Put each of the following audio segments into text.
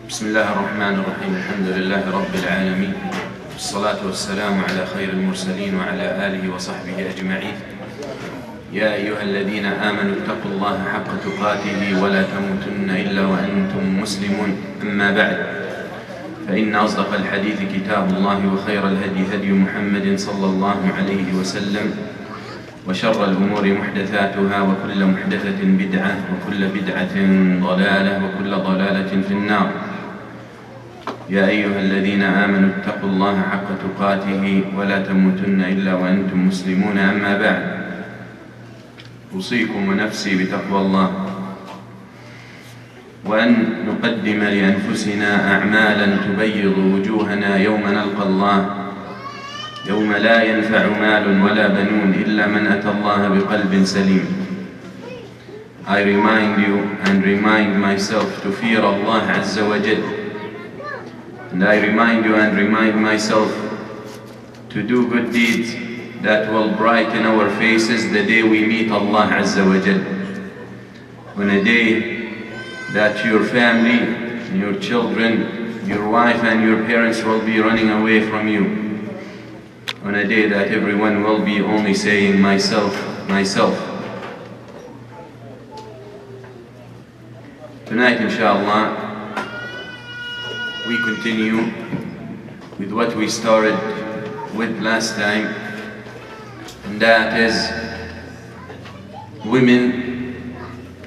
بسم الله الرحمن الرحيم. الحمد لله رب العالمين، والصلاة والسلام على خير المرسلين وعلى آله وصحبه أجمعين. يا أيها الذين آمنوا اتقوا الله حق تقاته ولا تموتن إلا وأنتم مسلمون. أما بعد، فإن أصدق الحديث كتاب الله، وخير الهدي هدي محمد صلى الله عليه وسلم، وشر الأمور محدثاتها، وكل محدثة بدعة، وكل بدعة ضلالة، وكل ضلالة في النار. يا أيها الذين آمنوا اتقوا الله حق تقاته ولا تموتن إلا وأنتم مسلمون. أما بعد، أوصيكم ونفسي بتقوى الله، وأن نقدم لأنفسنا أعمالا تبيض وجوهنا يوم نلقى الله، يوم لا ينفع مال ولا بنون إلا من أتى الله بقلب سليم. I remind you and remind myself to fear Allah Azza wa Jal. And I remind you and remind myself to do good deeds that will brighten our faces the day we meet Allah Azza wa Jal. On a day that your family, your children, your wife and your parents will be running away from you. On a day that everyone will be only saying, myself, myself. Tonight, inshallah, we continue with what we started with last time, and that is women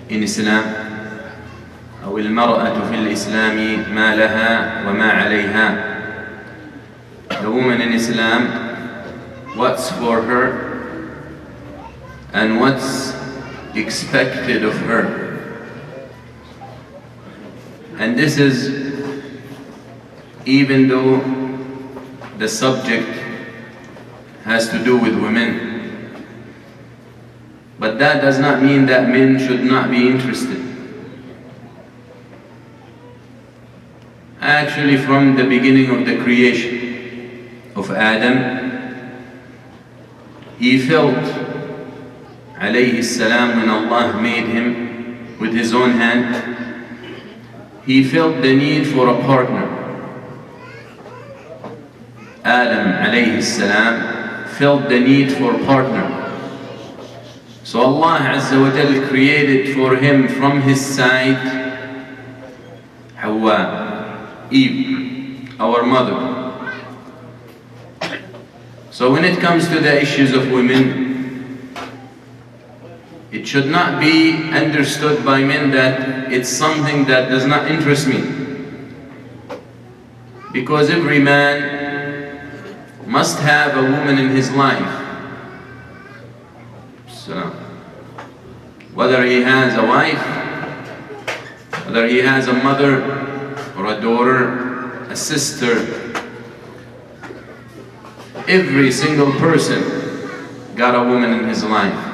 in Islam, أو المرأة في الإسلام ما لها وما عليها. The woman in Islam, what's for her and what's expected of her. And this is, even though the subject has to do with women, but that does not mean that men should not be interested. Actually, from the beginning of the creation of Adam, he felt, alayhi salam, when Allah made him with his own hand, he felt the need for a partner. Adam alayhi salam felt the need for a partner. So Allah Azza wa Jal created for him from his side Hawa, Eve, our mother. So when it comes to the issues of women, it should not be understood by men that it's something that does not interest me. Because every man must have a woman in his life. So, whether he has a wife, whether he has a mother or a daughter, a sister, every single person got a woman in his life.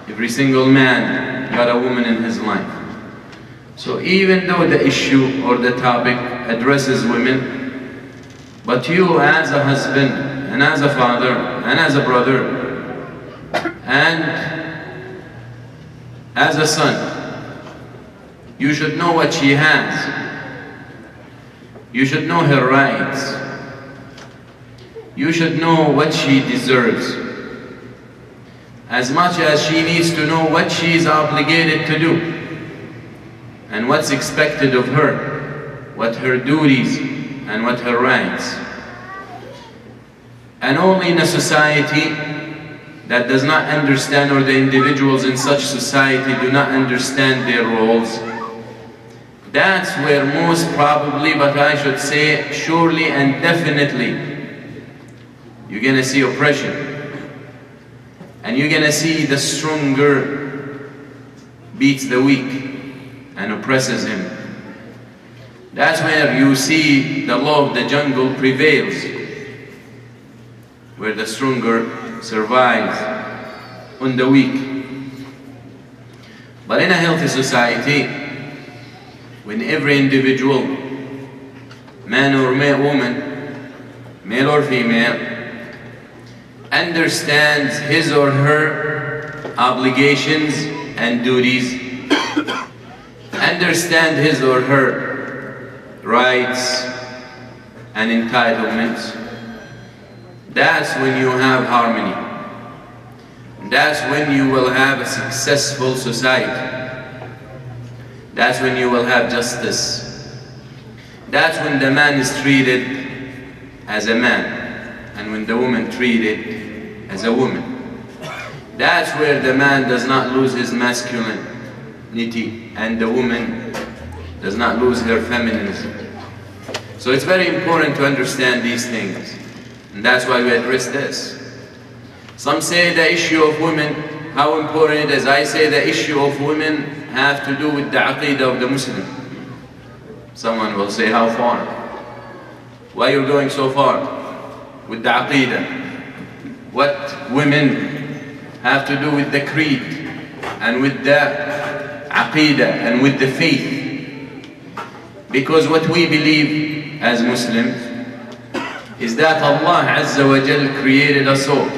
Every single man got a woman in his life. So even though the issue or the topic addresses women, but you as a husband and as a father and as a brother and as a son, you should know what she has. You should know her rights. You should know what she deserves, as much as she needs to know what she is obligated to do and what's expected of her, what her duties and what her rights. And only in a society that does not understand, or the individuals in such society do not understand their roles, that's where most probably, but I should say surely and definitely, you're gonna see oppression. And you're gonna see the stronger beats the weak and oppresses him. That's where you see the law of the jungle prevails, where the stronger survives on the weak. But in a healthy society, when every individual, man or woman, male or female, understands his or her obligations and duties, understand his or her rights and entitlements, that's when you have harmony. That's when you will have a successful society. That's when you will have justice. That's when the man is treated as a man, and when the woman treated as a woman. That's where the man does not lose his masculinity and the woman does not lose her feminism. So it's very important to understand these things, and that's why we address this. Some say the issue of women, how important it is. I say the issue of women have to do with the aqidah of the Muslim. Someone will say, how far? Why you're going so far with the aqidah? What women have to do with the creed and with the aqidah and with the faith? Because what we believe as Muslims is that Allah Azza wa Jal created us all.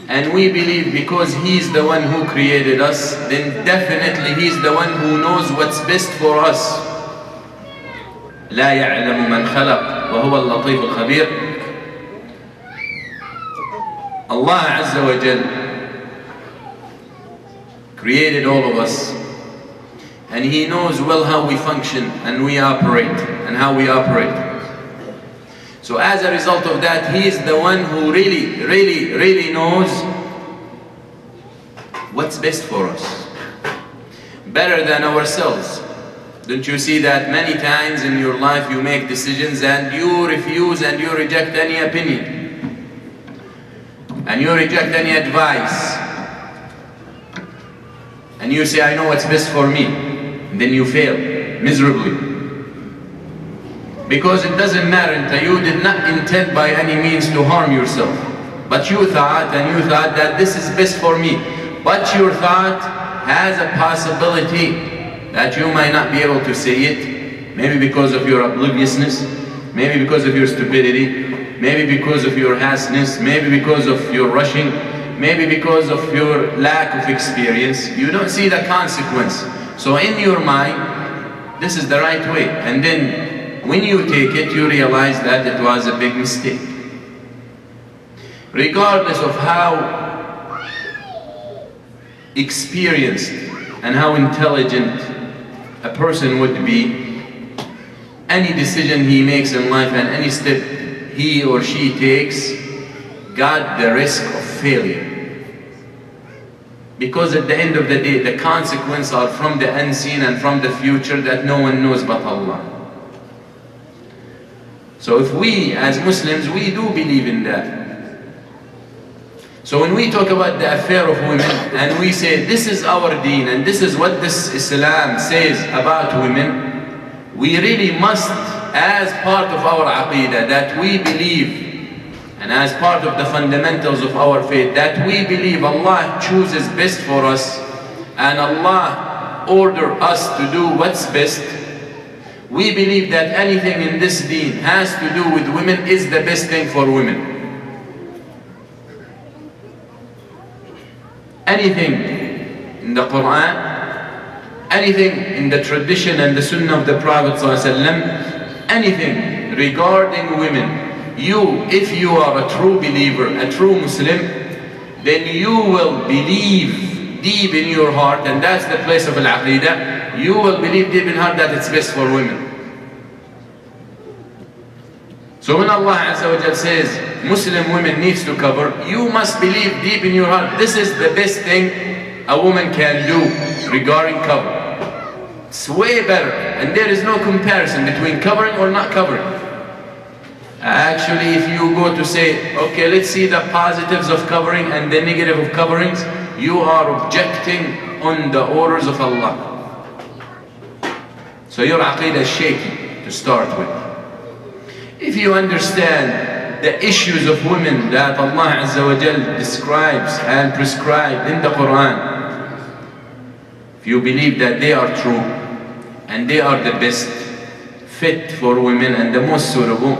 And we believe because He's the one who created us, then definitely He's the one who knows what's best for us. لا يعلم من خلق وهو اللطيف الخبير. Allah Azza wa Jal created all of us, and He knows well how we function and we operate and how we operate. So as a result of that, He is the one who really knows what's best for us, better than ourselves. Don't you see that many times in your life you make decisions and you refuse and you reject any opinion and you reject any advice and you say, I know what's best for me, and then you fail miserably. Because it doesn't matter, you did not intend by any means to harm yourself, but you thought that this is best for me. But your thought has a possibility that you might not be able to say it, maybe because of your obliviousness, maybe because of your stupidity, maybe because of your harshness, maybe because of your rushing, maybe because of your lack of experience. You don't see the consequence. So in your mind, this is the right way. And then when you take it, you realize that it was a big mistake. Regardless of how experienced and how intelligent a person would be, any decision he makes in life and any step he or she takes got the risk of failure. Because at the end of the day, the consequences are from the unseen and from the future that no one knows but Allah. So if we as Muslims, we do believe in that. So when we talk about the affair of women and we say this is our deen and this is what this Islam says about women, we really must, as part of our aqidah, that we believe, and as part of the fundamentals of our faith, that we believe Allah chooses best for us and Allah orders us to do what's best. We believe that anything in this deen has to do with women is the best thing for women. Anything in the Quran, anything in the tradition and the Sunnah of the Prophet ﷺ, anything regarding women, if you are a true believer, a true Muslim, then you will believe deep in your heart, and that's the place of al-aqidah, you will believe deep in heart that it's best for women. So when Allah Azza wa Jal says Muslim women needs to cover, you must believe deep in your heart this is the best thing a woman can do regarding cover. It's way better, and there is no comparison between covering or not covering. Actually, if you go to say, okay, let's see the positives of covering and the negative of coverings, you are objecting on the orders of Allah. So your aqidah is shaky to start with. If you understand the issues of women that Allah Azza wa Jal describes and prescribed in the Quran, if you believe that they are true and they are the best fit for women and the most suitable,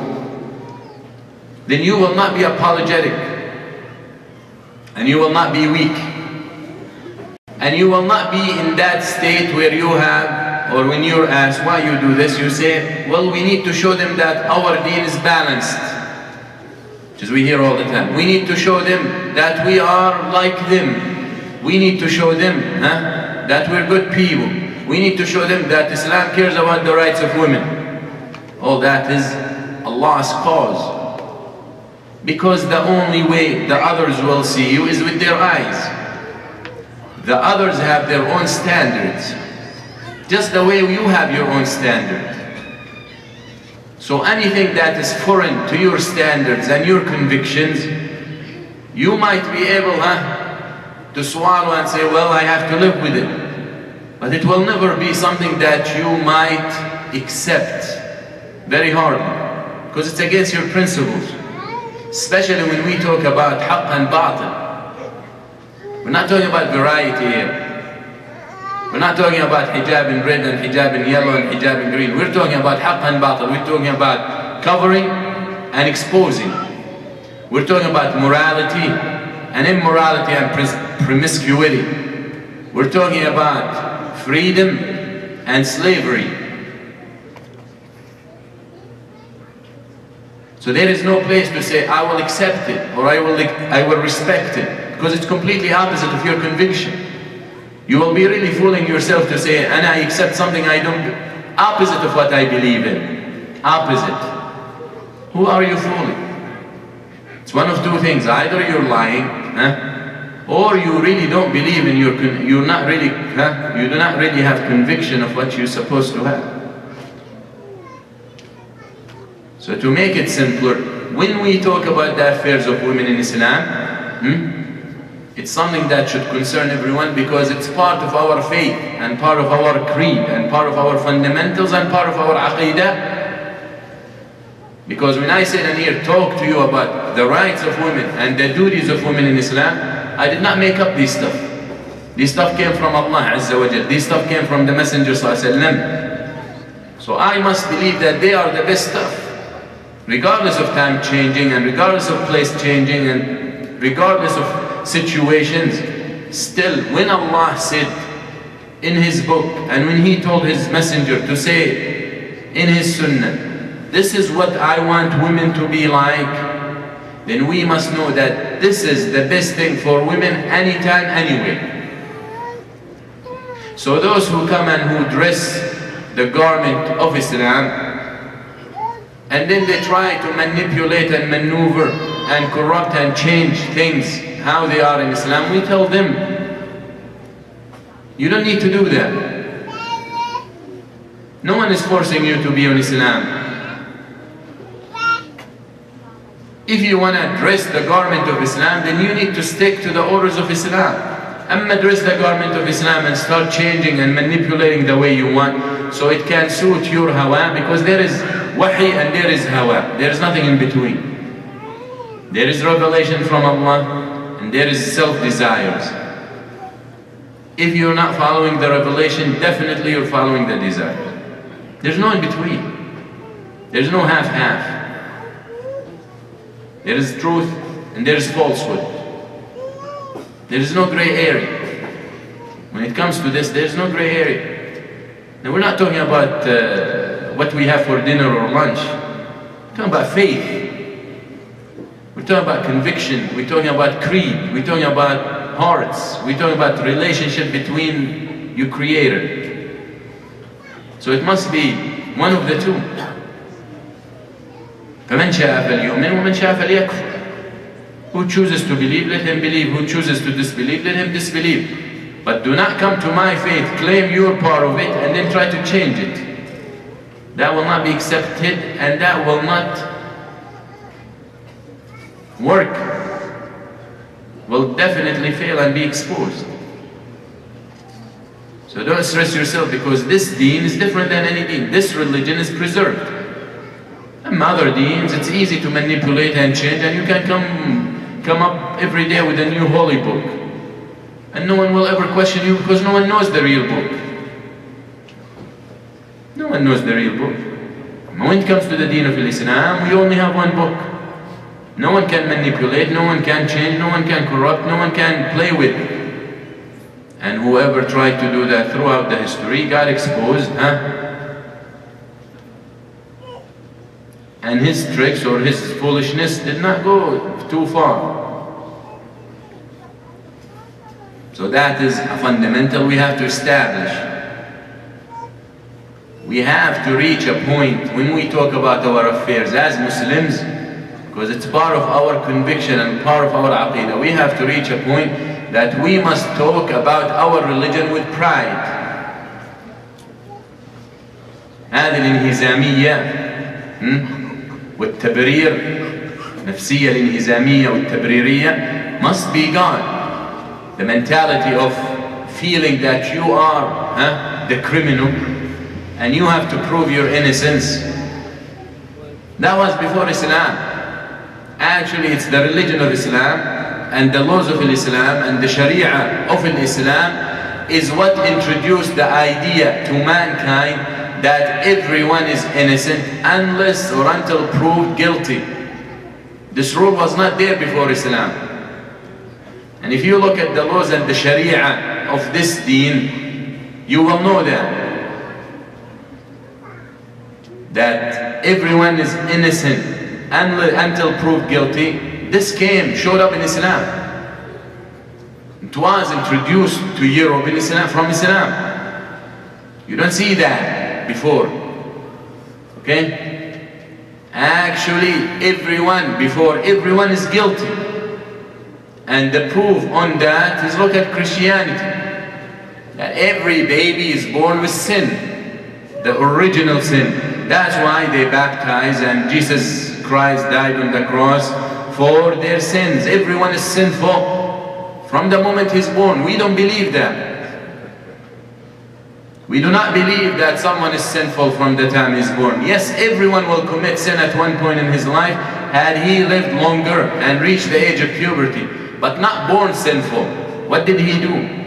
then you will not be apologetic, and you will not be weak, and you will not be in that state where you have or when you're asked why you do this, you say, well, we need to show them that our deen is balanced. Which we hear all the time. We need to show them that we are like them. We need to show them that we're good people. We need to show them that Islam cares about the rights of women. All that is Allah's cause. Because the only way the others will see you is with their eyes. The others have their own standards, just the way you have your own standard. So anything that is foreign to your standards and your convictions, you might be able to swallow and say, well, I have to live with it. But it will never be something that you might accept very hardly, because it's against your principles. Especially when we talk about haqq and batil. We're not talking about variety here. We're not talking about hijab in red and hijab in yellow and hijab in green. We're talking about haqq and batil. We're talking about covering and exposing. We're talking about morality and immorality and promiscuity. We're talking about freedom and slavery. So there is no place to say, I will accept it or I will respect it, because it's completely opposite of your conviction. You will be really fooling yourself to say, and I accept something I don't, opposite of what I believe in. Opposite. Who are you fooling? It's one of two things. Either you're lying, or you really don't believe in you do not really have conviction of what you're supposed to have. So to make it simpler, when we talk about the affairs of women in Islam, it's something that should concern everyone, because it's part of our faith and part of our creed and part of our fundamentals and part of our aqidah. Because when I sit and here talk to you about the rights of women and the duties of women in Islam, I did not make up this stuff. This stuff came from Allah Azza wa Jal. This stuff came from the Messenger Sallallahu Alaihi Wasallam. So I must believe that they are the best stuff. Regardless of time changing and regardless of place changing and regardless of situations, still when Allah said in His book and when He told His Messenger to say in His Sunnah, this is what I want women to be like, then we must know that this is the best thing for women anytime, anywhere. So those who come and who dress the garment of Islam and then they try to manipulate and maneuver and corrupt and change things how they are in Islam, we tell them, you don't need to do that. No one is forcing you to be on Islam. If you want to dress the garment of Islam, then you need to stick to the orders of Islam. Amma dress the garment of Islam and start changing and manipulating the way you want, so it can suit your hawa, because there is wahi and there is hawa. There is nothing in between. There is revelation from Allah, and there is self-desires. If you're not following the revelation, definitely you're following the desire. There's no in between. There's no half-half. There is truth and there is falsehood. There is no gray area. When it comes to this, there is no gray area. Now we're not talking about what we have for dinner or lunch. We're talking about faith. We're talking about conviction, we're talking about creed, we're talking about hearts, we're talking about relationship between your Creator. So it must be one of the two. فَمَنْ شَاءَ فَلْيُؤْمِنْ وَمَنْ شَاءَ فَلْيَكْفُرْ. Who chooses to believe, let him believe. Who chooses to disbelieve, let him disbelieve. But do not come to my faith, claim your part of it, and then try to change it. That will not be accepted, and that will not work, will definitely fail and be exposed. So don't stress yourself, because this deen is different than any deen. This religion is preserved. And other deens, it's easy to manipulate and change, and you can come up every day with a new holy book. And no one will ever question you, because no one knows the real book. No one knows the real book. When it comes to the deen of Islam, we only have one book. No one can manipulate, no one can change, no one can corrupt, no one can play with. And whoever tried to do that throughout the history got exposed, and his tricks or his foolishness did not go too far. So that is a fundamental we have to establish. We have to reach a point when we talk about our affairs as Muslims, because it's part of our conviction and part of our aqidah. We have to reach a point that we must talk about our religion with pride. هذه الانهزامية والتبرير، نفسية الانهزامية والتبريرية must be gone. The mentality of feeling that you are the criminal and you have to prove your innocence. That was before Islam. Actually, it's the religion of Islam and the laws of Islam and the Sharia of Islam is what introduced the idea to mankind that everyone is innocent unless or until proved guilty. This rule was not there before Islam. And if you look at the laws and the Sharia of this deen, you will know that everyone is innocent until proved guilty. This showed up in Islam. It was introduced to Europe in Islam, from Islam. You don't see that before. Okay? Actually, everyone is guilty. And the proof on that is look at Christianity. That every baby is born with sin, the original sin. That's why they baptize and Jesus Christ died on the cross for their sins. Everyone is sinful from the moment he's born. We don't believe that. We do not believe that someone is sinful from the time he's born. Yes, everyone will commit sin at one point in his life had he lived longer and reached the age of puberty, but not born sinful. What did he do?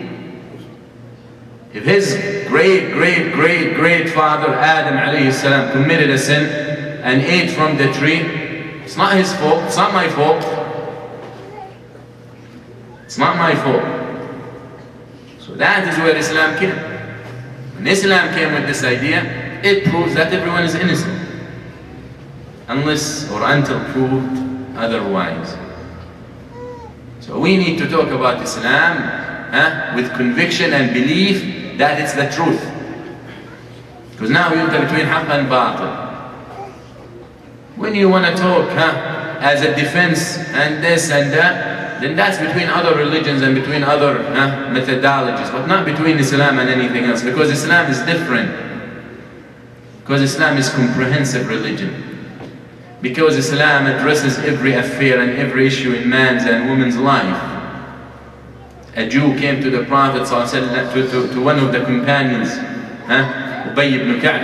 If his great father Adam alayhi salam committed a sin and ate from the tree, it's not his fault, it's not my fault. It's not my fault. So that is where Islam came. When Islam came with this idea, it proves that everyone is innocent unless or until proved otherwise. So we need to talk about Islam with conviction and belief that it's the truth. Because now you're between haqq and batil. When you want to talk as a defense and this and that, then that's between other religions and between other methodologies, but not between Islam and anything else, because Islam is different. Because Islam is comprehensive religion. Because Islam addresses every affair and every issue in man's and woman's life. A Jew came to the Prophet ﷺ, to one of the companions, Ubay ibn Ka'b,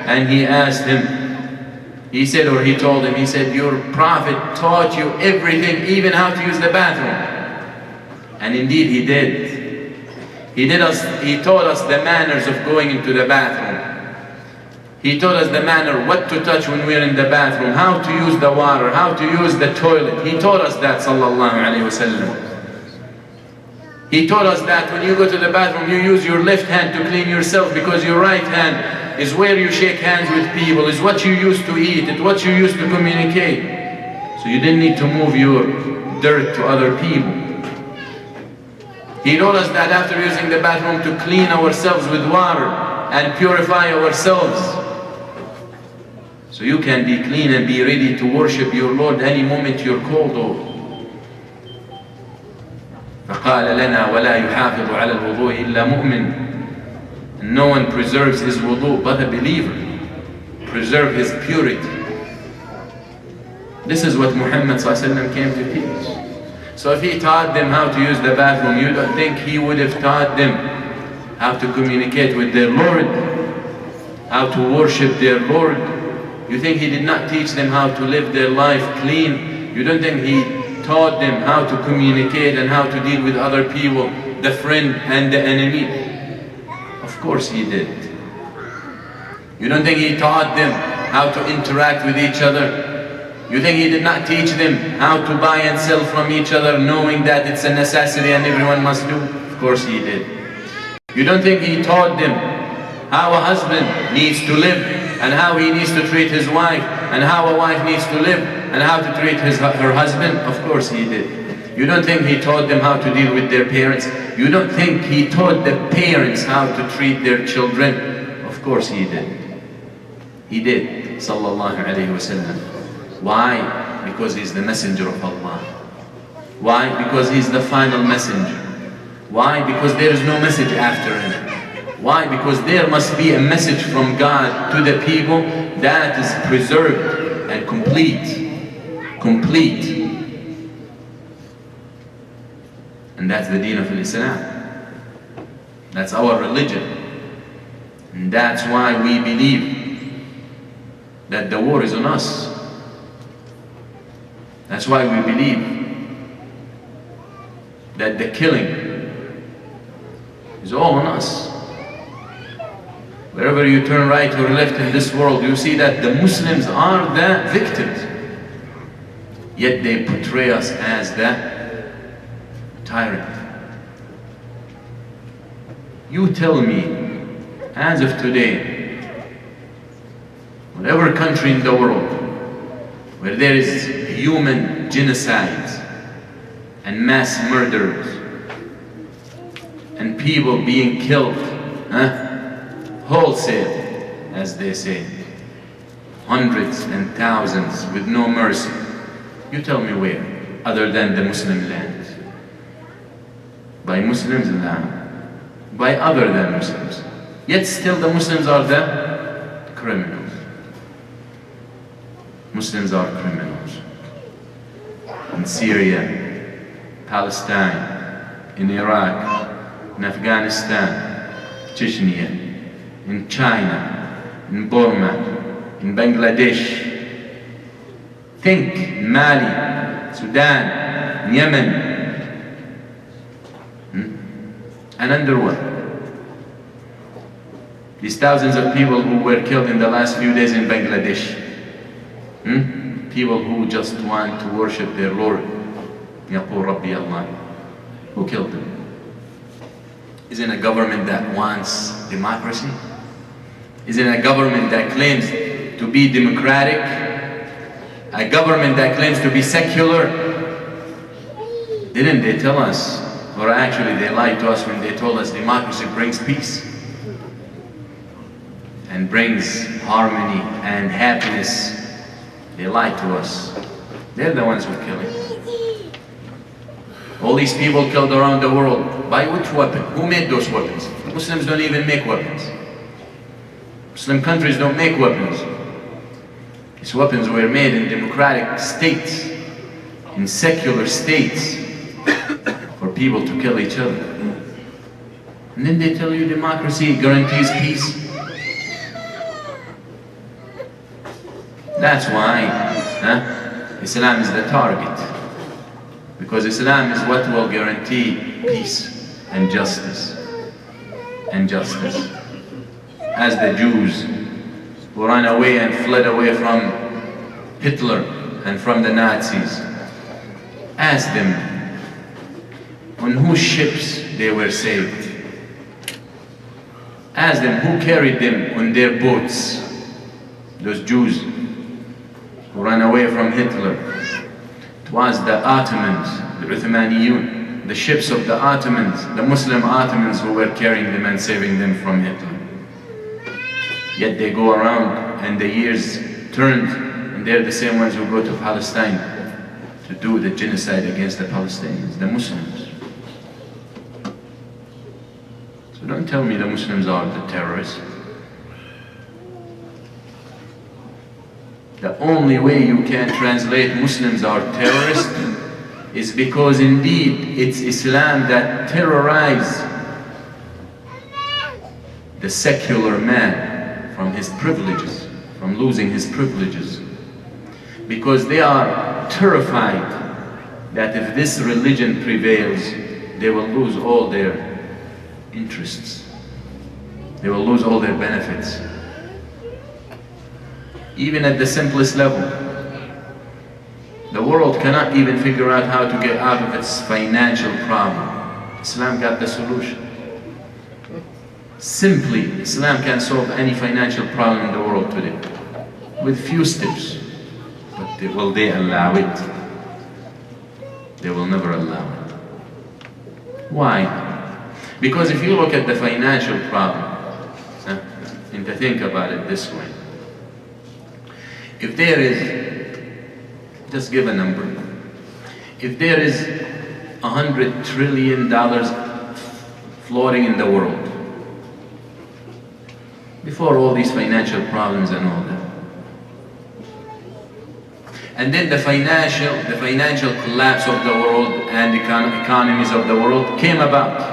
and he asked him, he told him, your Prophet taught you everything, even how to use the bathroom. And indeed he did. He taught us the manners of going into the bathroom. He taught us the manner, what to touch when we're in the bathroom, how to use the water, how to use the toilet. He taught us that, sallallahu alayhi wasallam. He taught us that when you go to the bathroom, you use your left hand to clean yourself, because your right hand is where you shake hands with people, is what you used to eat, it's what you used to communicate. So you didn't need to move your dirt to other people. He taught us that after using the bathroom to clean ourselves with water and purify ourselves. So you can be clean and be ready to worship your Lord any moment you're called on. فقال لنا ولا يحافظ على الوضوء إلا مؤمن. No one preserves his wudu but a believer. Preserve his purity. This is what Muhammad ﷺ came to teach. So if he taught them how to use the bathroom, you don't think he would have taught them how to communicate with their Lord, how to worship their Lord? You think he did not teach them how to live their life clean? You don't think he taught them how to communicate and how to deal with other people, the friend and the enemy? Of course he did. You don't think he taught them how to interact with each other? You think he did not teach them how to buy and sell from each other, knowing that it's a necessity and everyone must do? Of course he did. You don't think he taught them how a husband needs to live and how he needs to treat his wife and how a wife needs to live and how to treat her husband? Of course he did. You don't think he taught them how to deal with their parents? You don't think he taught the parents how to treat their children? Of course he did. He did, sallallahu alayhi wa sallam. Why? Because he's the messenger of Allah. Why? Because he's the final messenger. Why? Because there is no message after him. Why? Because there must be a message from God to the people that is preserved and complete. Complete. And that's the deen of Islam. That's our religion. And that's why we believe that the war is on us. That's why we believe that the killing is all on us. Wherever you turn right or left in this world, you see that the Muslims are the victims. Yet they portray us as the tyrant. You tell me, as of today, whatever country in the world where there is human genocides and mass murders and people being killed, wholesale, as they say, hundreds and thousands with no mercy. You tell me where, other than the Muslim lands? By Muslims? No. By other than Muslims. Yet still the Muslims are the criminals. Muslims are criminals. In Syria, Palestine, in Iraq, in Afghanistan, Chechnya, in China, in Burma, in Bangladesh. Think Mali, Sudan, Yemen. And under what? These thousands of people who were killed in the last few days in Bangladesh. People who just want to worship their Lord. Yaqul Rabbi Allah. Who killed them? Isn't a government that wants democracy? Isn't a government that claims to be democratic? A government that claims to be secular? Didn't they tell us, or actually they lied to us when they told us democracy brings peace and brings harmony and happiness? They lied to us. They're the ones who kill it. All these people killed around the world. By which weapon? Who made those weapons? Muslims don't even make weapons. Muslim countries don't make weapons. These weapons were made in democratic states, in secular states, for people to kill each other. And then they tell you democracy guarantees peace. That's why Islam is the target. Because Islam is what will guarantee peace and justice. And justice. As the Jews who ran away and fled away from Hitler and from the Nazis, ask them on whose ships they were saved. Ask them who carried them on their boats. Those Jews who ran away from Hitler. It was the Ottomans, the Uthmaniyun, the ships of the Ottomans, the Muslim Ottomans who were carrying them and saving them from Hitler. Yet they go around and the years turned and they're the same ones who go to Palestine to do the genocide against the Palestinians, the Muslims. So don't tell me the Muslims are the terrorists. The only way you can translate Muslims are terrorists is because indeed it's Islam that terrorized the secular man from his privileges, from losing his privileges. Because they are terrified that if this religion prevails, they will lose all their interests. They will lose all their benefits. Even at the simplest level. The world cannot even figure out how to get out of its financial problem. Islam got the solution. Simply, Islam can solve any financial problem in the world today with few steps. But will they allow it? They will never allow it. Why? Because if you look at the financial problem, and to think about it this way, if there is, just give a number, if there is $100 trillion floating in the world, before all these financial problems and all that, and then the financial collapse of the world and economies of the world came about.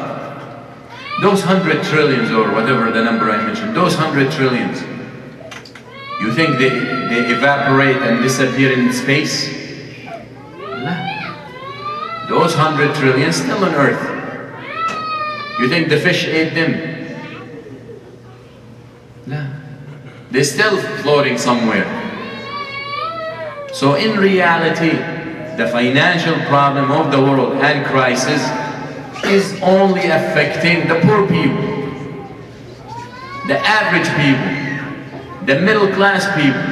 Those 100 trillions or whatever the number I mentioned, those 100 trillions, you think they evaporate and disappear in space? No. Those 100 trillions still on Earth. You think the fish ate them? No. They're still floating somewhere. So in reality, the financial problem of the world and crisis is only affecting the poor people, the average people, the middle class people.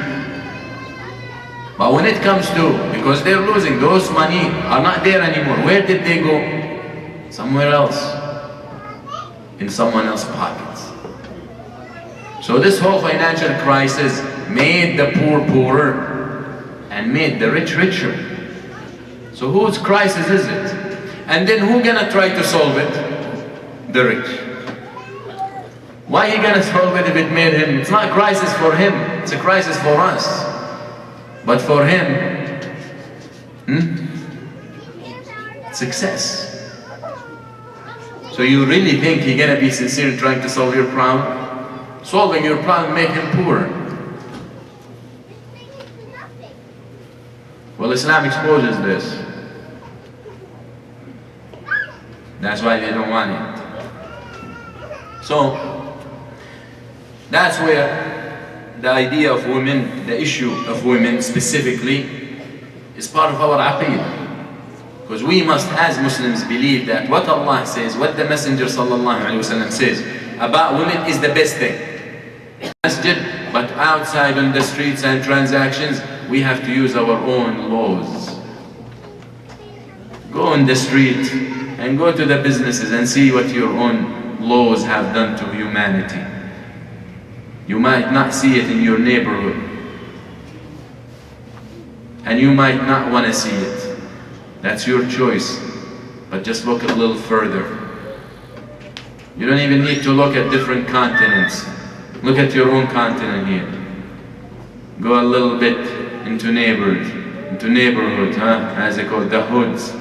But when it comes to, because they're losing, those money are not there anymore. Where did they go? Somewhere else, in someone else's pockets. So this whole financial crisis made the poor poorer and made the rich richer. So whose crisis is it? And then who gonna try to solve it? The rich. Why he gonna solve it if it made him? It's not a crisis for him, it's a crisis for us. But for him, success. So you really think he's gonna be sincere in trying to solve your problem? Solving your problem make him poorer. Well, Islam exposes this. That's why they don't want it. So, that's where the idea of women, the issue of women specifically, is part of our aqeedah. Because we must, as Muslims, believe that what Allah says, what the Messenger ﷺ says about women is the best thing. Masjid, but outside on the streets and transactions, we have to use our own laws. Go on the street and go to the businesses and see what your own laws have done to humanity. You might not see it in your neighborhood, and you might not want to see it. That's your choice, but just look a little further. You don't even need to look at different continents. Look at your own continent here. Go a little bit into neighborhood, as they call it, the hoods.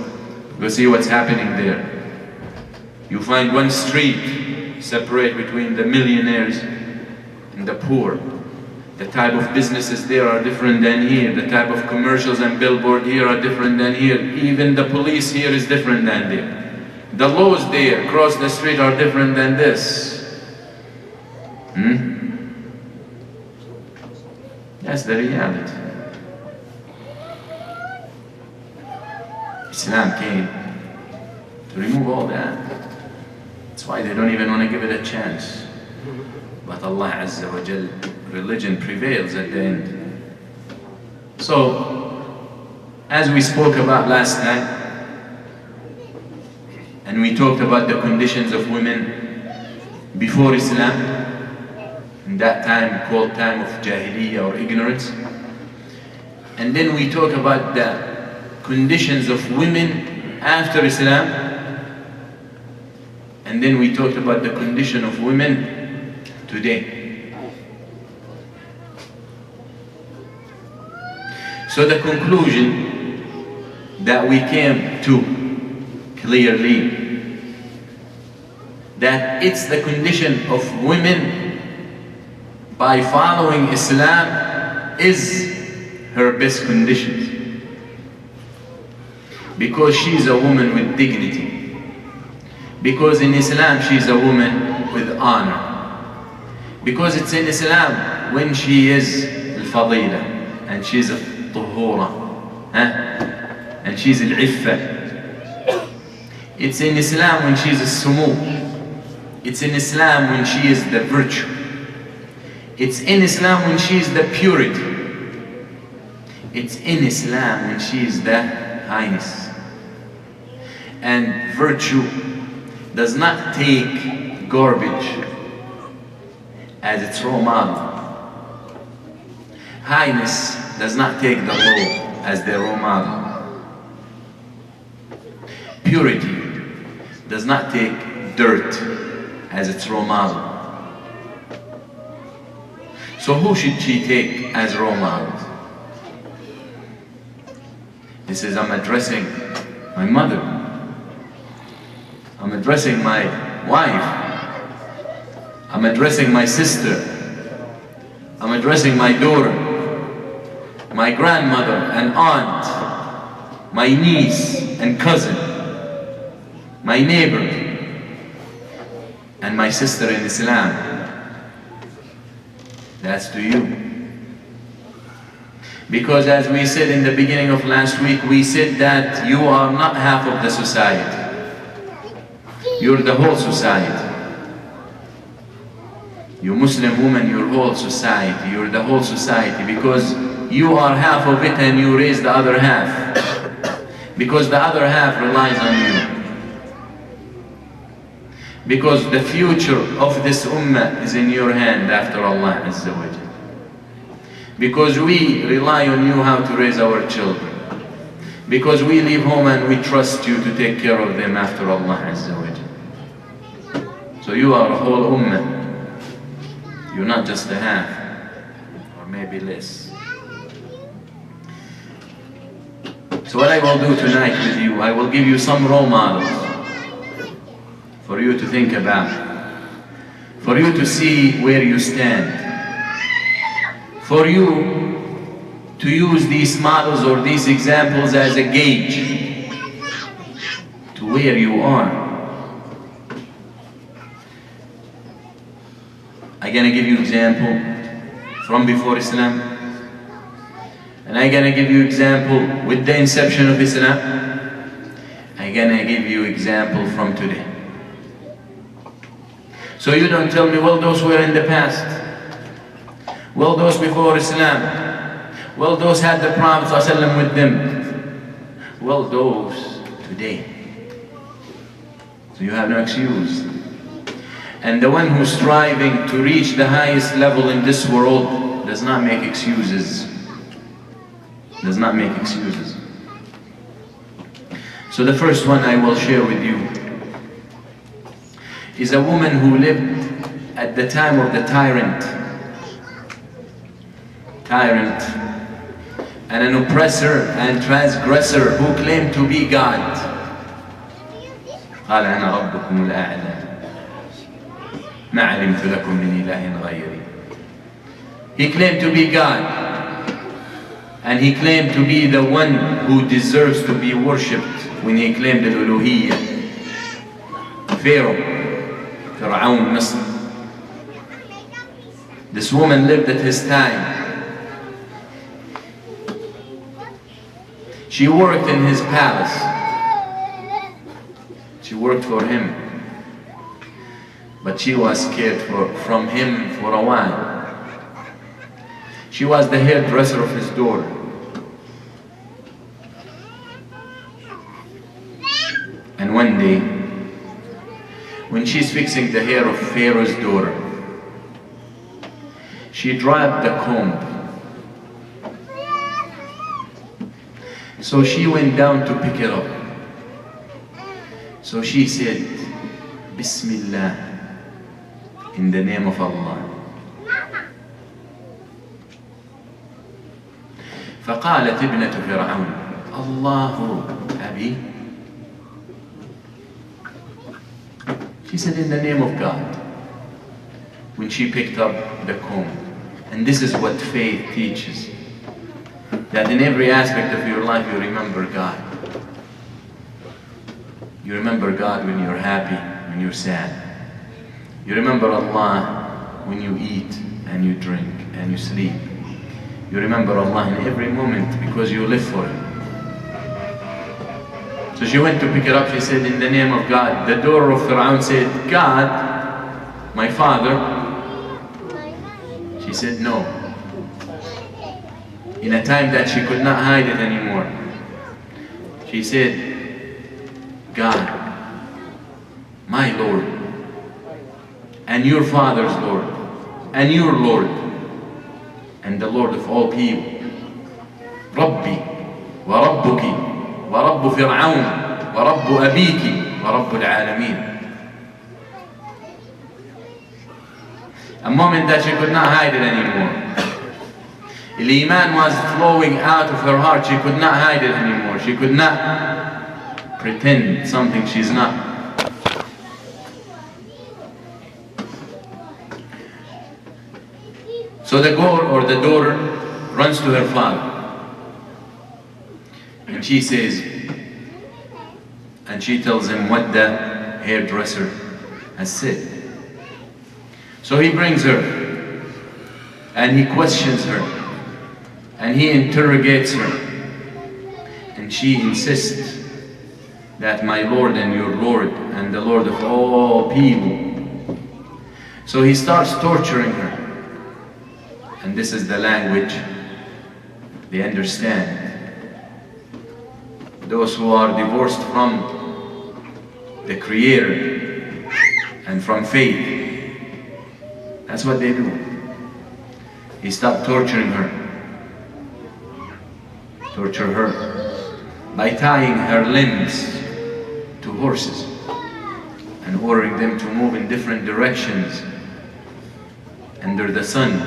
Go see what's happening there. You find one street separate between the millionaires and the poor. The type of businesses there are different than here. The type of commercials and billboard here are different than here. Even the police here is different than there. The laws there across the street are different than this. That's the reality. Islam came to remove all that. That's why they don't even want to give it a chance. But Allah Azza wa Jal, religion prevails at the end. So, as we spoke about last night, and we talked about the conditions of women before Islam, in that time called time of Jahiliyyah or ignorance, and then we talk about the conditions of women after Islam, and then we talked about the condition of women today. So the conclusion that we came to clearly, that it's the condition of women by following Islam is her best conditions. Because she's a woman with dignity. Because in Islam she's a woman with honor. Because it's in Islam when she is al-fadila, and she's al-tuhura, and she's al-iffa. It's in Islam when she's al-sumu. It's in Islam when she is the virtue. It's in Islam when she is the purity. It's in Islam when she is the highness. And virtue does not take garbage as its role model. Highness does not take the low as their role model. Purity does not take dirt as its role model. So who should she take as role models? He says, I'm addressing my mother. I'm addressing my wife. I'm addressing my sister. I'm addressing my daughter, my grandmother and aunt, my niece and cousin, my neighbor, and my sister in Islam. That's to you. Because as we said in the beginning of last week, we said that you are not half of the society. You're the whole society. You Muslim woman, you're whole society. You're the whole society because you are half of it and you raise the other half. Because the other half relies on you. Because the future of this ummah is in your hand after Allah Azza wa Jal. Because we rely on you how to raise our children. Because we leave home and we trust you to take care of them after Allah Azza wa Jal. So you are a whole ummah. You're not just a half, or maybe less. So what I will do tonight with you, I will give you some role models for you to think about, for you to see where you stand, for you to use these models or these examples as a gauge to where you are. I'm gonna give you example from before Islam, and I'm gonna give you example with the inception of Islam. I'm gonna give you example from today. So you don't tell me, well, those were in the past. Well, those before Islam. Well, those had the Prophet ﷺ with them. Well, those today. So you have no excuse. And the one who's striving to reach the highest level in this world does not make excuses. Does not make excuses. So the first one I will share with you is a woman who lived at the time of the tyrant and an oppressor and transgressor who claimed to be God. قال أنا ربكم الأعلى ما علمت لكم من إله غيري. He claimed to be God, and he claimed to be the one who deserves to be worshipped when he claimed al-uluhiyyah. Pharaoh, Fir'aun, Misr. This woman lived at his time. She worked in his palace. She worked for him. But she was scared from him for a while. She was the hairdresser of his daughter. And one day, when she's fixing the hair of Pharaoh's daughter, she dropped the comb. So she went down to pick it up. So she said, Bismillah, in the name of Allah. فقالت ابنة فرعون الله أبي. She said, in the name of God, when she picked up the comb. And this is what faith teaches, that in every aspect of your life you remember God. You remember God when you're happy, when you're sad. You remember Allah when you eat and you drink and you sleep. You remember Allah in every moment because you live for Him. So she went to pick it up. She said, in the name of God. The daughter of Fir'aun said, God, my father? She said, no. In a time that she could not hide it anymore, she said, God, my Lord, and your father's Lord, and your Lord, and the Lord of all people. ربي وربك ورب فرعون ورب أبيك ورب العالمين. A moment that she could not hide it anymore. The iman was flowing out of her heart. She could not hide it anymore. She could not pretend something she's not. So the girl or the daughter runs to her father. And she says, and she tells him what the hairdresser has said. So he brings her, and he questions her, and he interrogates her, and she insists that my Lord and your Lord and the Lord of all people. So he starts torturing her, and this is the language they understand. Those who are divorced from the Creator and from faith, that's what they do. He stopped torturing her. Torture her by tying her limbs to horses and ordering them to move in different directions under the sun,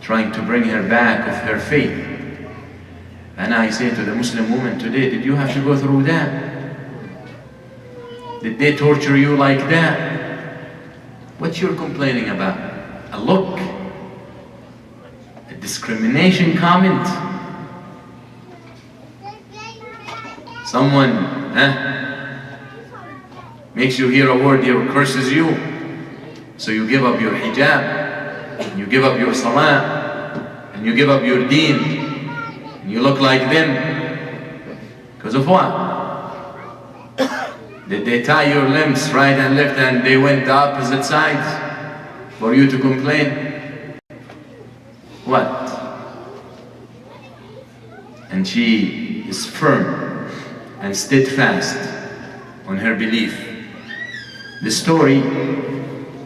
trying to bring her back of her faith. And I say to the Muslim woman today, did you have to go through that? Did they torture you like that? What you're complaining about? A look? A discrimination comment? Someone makes you hear a word here, curses you, so you give up your hijab, and you give up your salah, and you give up your deen. You look like them. Because of what? Did they tie your limbs right and left and they went the opposite sides for you to complain? What? And she is firm and steadfast on her belief. The story,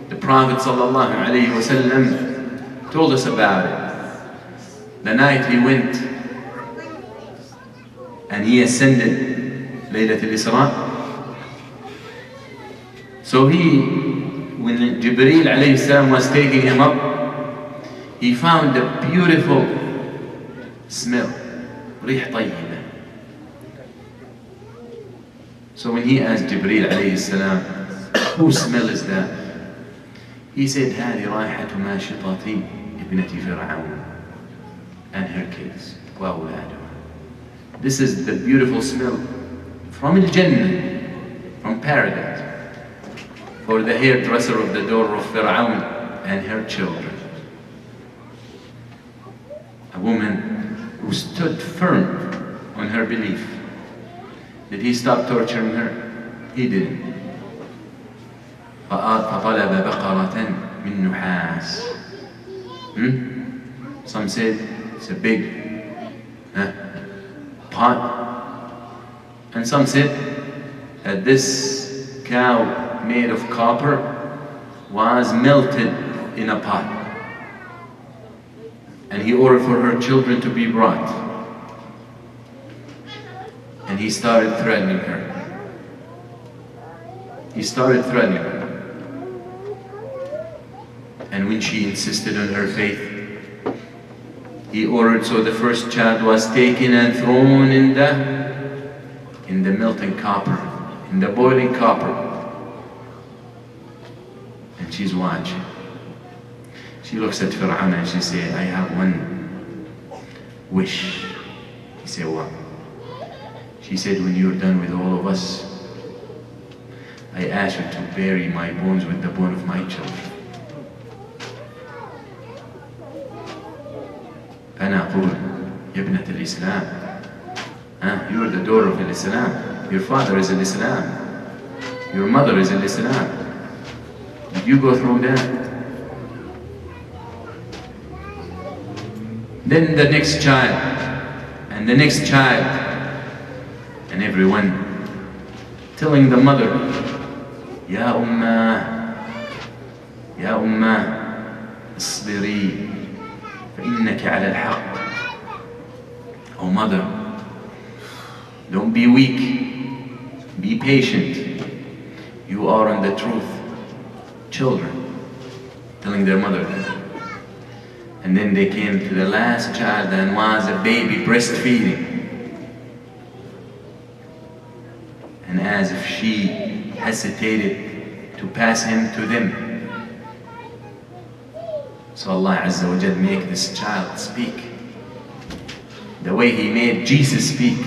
the Prophet ﷺ told us about it. The night he went and he ascended Laylat al-Isra. So when Jibreel alayhi salam was taking him up, he found a beautiful smell, ريح طيبة. So when he asked Jibreel alayhi salam, whose smell is that? He said, هذه رائحة ماشطة ابنة فرعون and her kids وأولادها. This is the beautiful smell from Al-Jannah, from paradise, for the hairdresser of the daughter of Fir'aun and her children. A woman who stood firm on her belief. Did he stop torturing her? He didn't. فطلب بقرة من نحاس. Some said it's a big pot, and some said that this cow made of copper was melted in a pot, and he ordered for her children to be brought, and he started threatening her. He started threatening her, and when she insisted on her faith, he ordered, so the first child was taken and thrown in the melting copper, in the boiling copper. And she's watching. She looks at Fir'aun and she said, I have one wish. He said, what? She said, when you're done with all of us, I ask you to bury my bones with the bone of my children. أنا أقول يا ابنة الإسلام, you're the daughter of Islam. Your father is Islam. Your mother is Islam. You Did you go through that? Then the next child, and the next child, and everyone telling the mother, Ya Ummah, Ya Ummah, اصبري فإنك على الحق. Oh mother, don't be weak, be patient, you are on the truth. Children telling their mother that. And then they came to the last child and was a baby breastfeeding. And as if she hesitated to pass him to them. So Allah Azza wa Jal make this child speak the way He made Jesus speak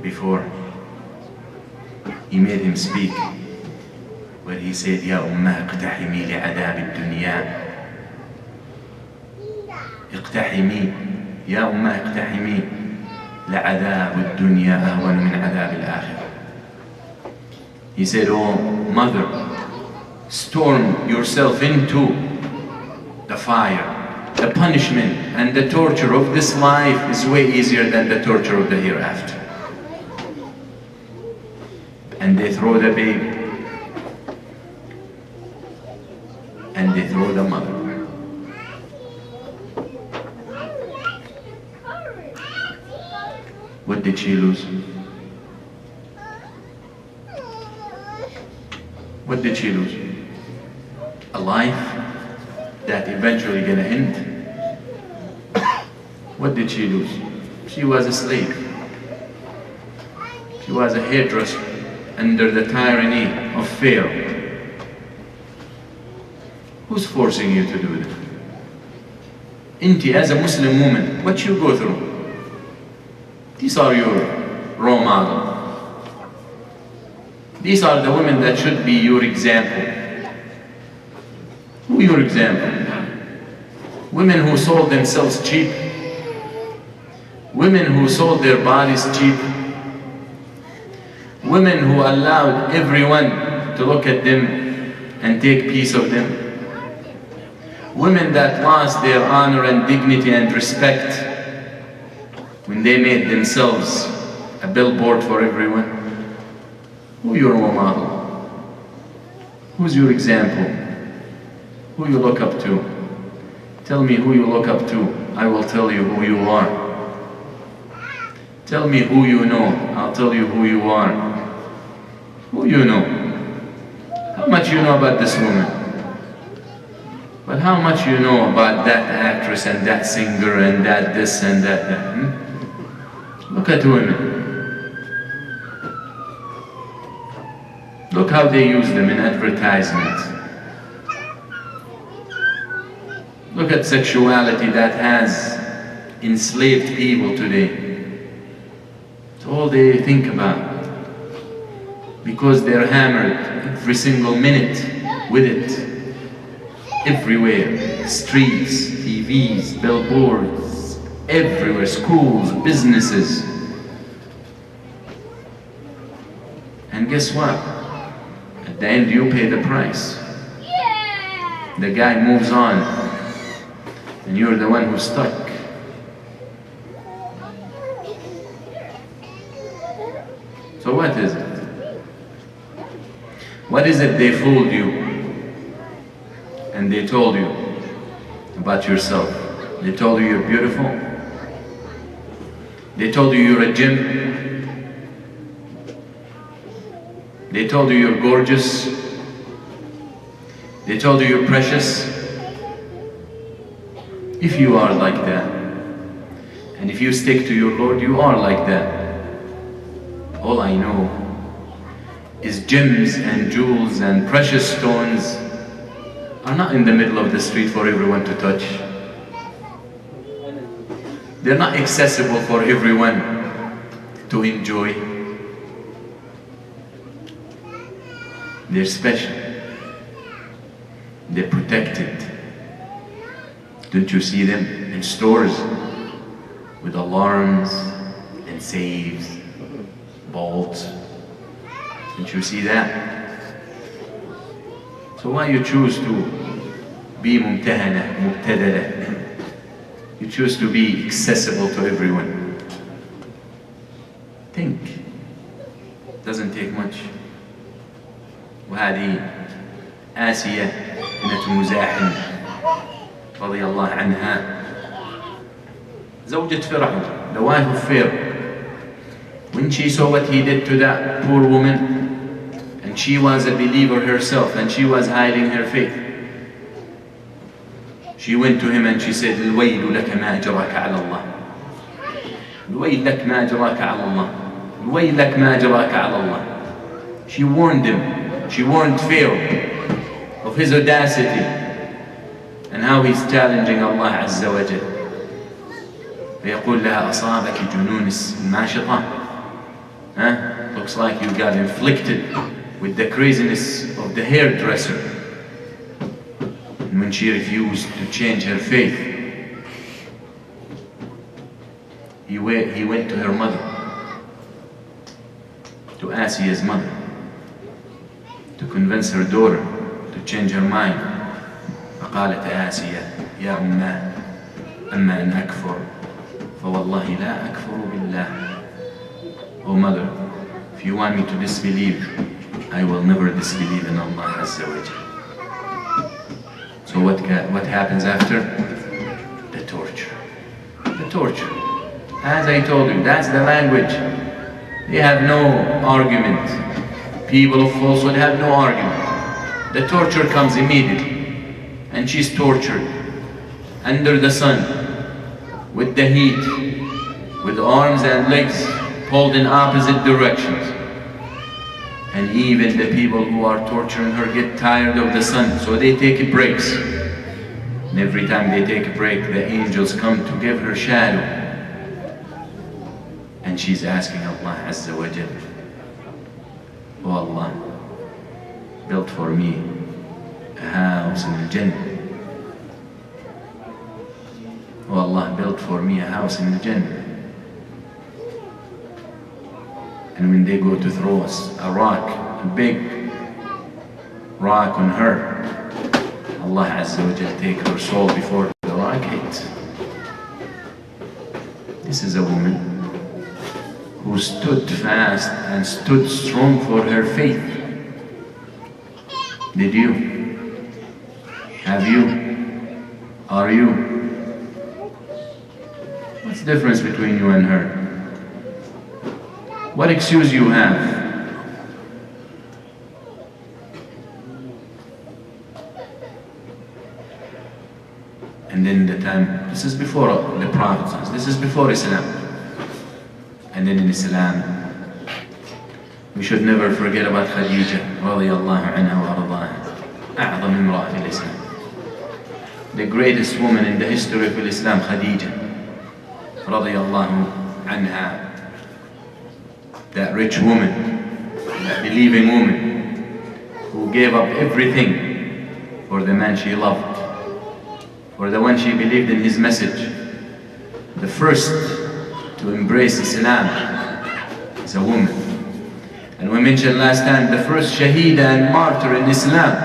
before. He made him speak where he said, Ya Ummah اقتحمي لعذاب الدنيا. اقتحمي يا أمة اقتحمي لعذاب الدنيا أهون من عذاب الآخرة. He said, oh mother, storm yourself into the fire. The punishment and the torture of this life is way easier than the torture of the hereafter. And they throw the baby and they throw the mother. What did she lose? What did she lose? A life that eventually gonna end. What did she lose? She was a slave. She was a hairdresser under the tyranny of Pharaoh. Who's forcing you to do that? Inti, as a Muslim woman, what you go through? These are your role model. These are the women that should be your example. Who your example? Women who sold themselves cheap. Women who sold their bodies cheap. Women who allowed everyone to look at them and take piece of them. Women that lost their honor and dignity and respect when they made themselves a billboard for everyone. Who your role model? Who's your example? Who you look up to? Tell me who you look up to. I will tell you who you are. Tell me who you know. I'll tell you who you are. Who you know? How much you know about this woman? But how much you know about that actress and that singer and that this and that? Look at women. Look how they use them in advertisements. Look at sexuality that has enslaved people today. It's all they think about. Because they're hammered every single minute with it. Everywhere. Streets, TVs, billboards, everywhere. Schools, businesses. And guess what? At the end you pay the price. The guy moves on and you're the one who's stuck. So what is it? What is it they fooled you and they told you about yourself? They told you you're beautiful. They told you you're a gem. They told you you're gorgeous. They told you you're precious. If you are like that, and if you stick to your Lord, you are like that. All I know is gems and jewels and precious stones are not in the middle of the street for everyone to touch. They're not accessible for everyone to enjoy. They're special. They're protected. Don't you see them in stores with alarms and safes, bolts? Don't you see that? So why you choose to be mumtahana, mubtadala? You choose to be accessible to everyone. Think. Doesn't take much. وهذه آسية بنت مزاحم رضي الله عنها, زوجة فرعون, the wife of Pharaoh. When she saw what he did to that poor woman, and she was a believer herself, and she was hiding her faith, she went to him and she said, الويل لك ما أجراك على الله. الويل لك ما أجراك على الله. الويل لك ما أجراك على الله. She warned him, she warned Pharaoh of his audacity and how he's challenging Allah عز وجل. فيقول لها أصابك جنون الناشطة. Looks like you got inflicted with the craziness of the hairdresser. And when she refused to change her faith, he went to her mother, to Asiya's mother, to convince her daughter to change her mind. فقالت آسيا يا أماه أما أن أكفر فوالله لا أكفر بالله. Oh mother, if you want me to disbelieve, I will never disbelieve in Allah Azza wa Jalla. So what happens after? The torture. The torture. As I told you, that's the language. They have no argument. People of falsehood have no argument. The torture comes immediately. And she's tortured under the sun, with the heat, with arms and legs pulled in opposite directions. And even the people who are torturing her get tired of the sun, so they take breaks. And every time they take a break, the angels come to give her shadow. And she's asking Allah Azza wa Jalla, oh Allah, build for me a house in the Jannah. Oh Allah, build for me a house in the Jannah. And when they go to throw a rock, a big rock on her, Allah Azza wa Jalla take her soul before the rock hits. This is a woman who stood fast and stood strong for her faith. Did you? Have you? Are you? What's the difference between you and her? What excuse you have? And then the time, this is before the Prophet, this is before Islam. And then in Islam, we should never forget about Khadija radiyallahu anha wa ardaha, أعظم امرأة في الإسلام. The greatest woman in the history of Islam, Khadija radiyallahu anha. That rich woman, that believing woman, who gave up everything for the man she loved, for the one she believed in his message. The first to embrace Islam is a woman. And we mentioned last time, the first shaheeda and martyr in Islam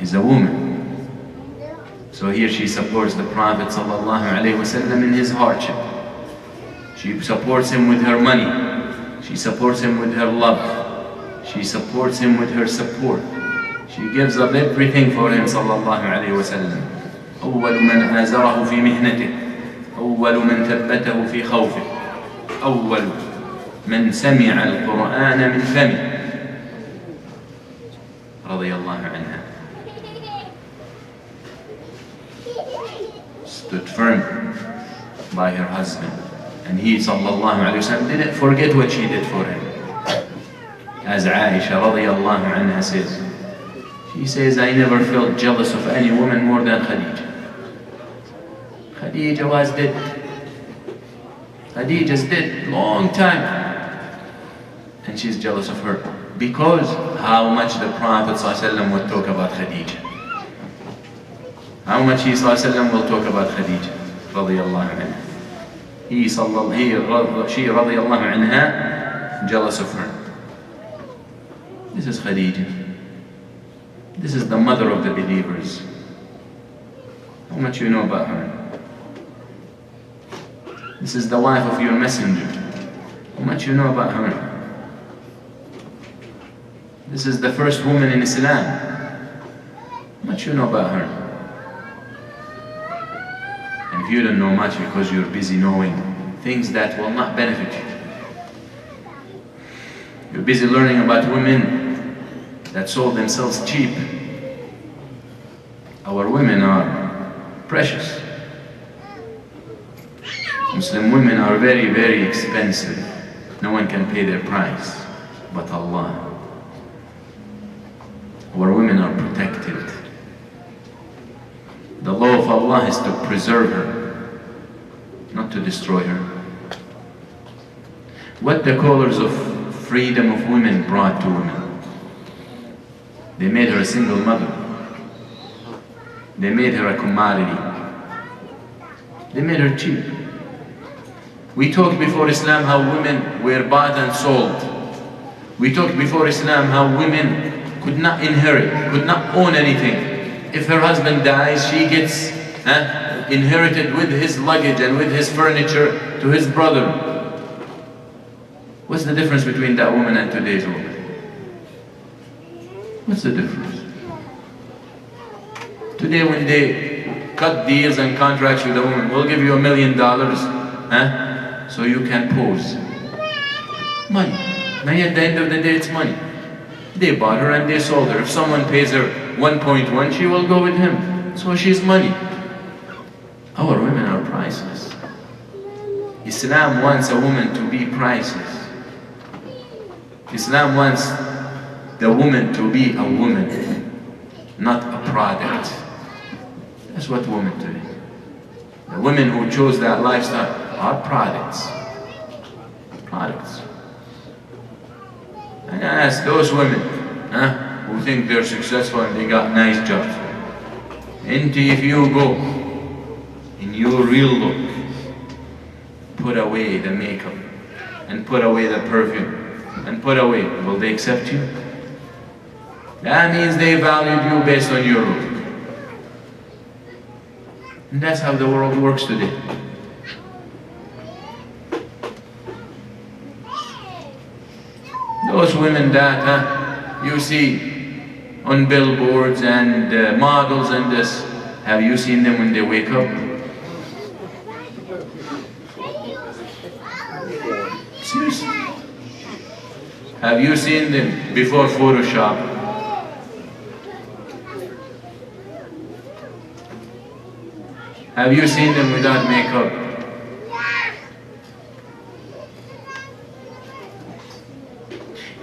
is a woman. So here she supports the Prophet ﷺ in his hardship. She supports him with her money. She supports him with her love. She supports him with her support. She gives up everything for him sallallahu alayhi wa sallam. أول من آزره في محنته، أول من ثبته في خوفه، أول من سمع القرآن من فمه رضي الله عنها. Stood firm by her husband. And he sallallahu alayhi wa sallam didn't forget what she did for him. As Aisha radiyallahu anha says, she says, I never felt jealous of any woman more than Khadija. Khadija was dead. Khadija's dead long time. And she's jealous of her. Because how much the Prophet ﷺ would talk about Khadija. How much he ﷺ will talk about Khadija radiyallahu anha. She radiyallahu anha jealous of her. This is Khadija. This is the mother of the believers. How much you know about her? This is the wife of your messenger. How much you know about her? This is the first woman in Islam. How much you know about her? And if you don't know much because you're busy knowing things that will not benefit you, you're busy learning about women that sold themselves cheap. Our women are precious. Muslim women are very, very expensive. No one can pay their price but Allah. Our women are protected. The law of Allah is to preserve her, not to destroy her. What the callers of freedom of women brought to women, they made her a single mother. They made her a commodity. They made her cheap. We talked before Islam how women were bought and sold. We talked before Islam how women could not inherit, could not own anything. If her husband dies, she gets inherited with his luggage and with his furniture to his brother. What's the difference between that woman and today's woman? What's the difference? Today when they cut deals and contracts with a woman, we'll give you $1 million, so you can pose. Money. Now at the end of the day, it's money. They bought her and they sold her. If someone pays her 1.1, she will go with him. So she's money. Our women are priceless. Islam wants a woman to be priceless. Islam wants the woman to be a woman, not a product. That's what women today. The women who chose that lifestyle are products. Products. And I ask those women who think they're successful and they got nice jobs. And if you go in your real look, put away the makeup and put away the perfume and put away, will they accept you? That means they valued you based on your look. And that's how the world works today. Those women that you see on billboards and models and this, have you seen them when they wake up? Seriously? Have you seen them before Photoshop? Have you seen them without makeup?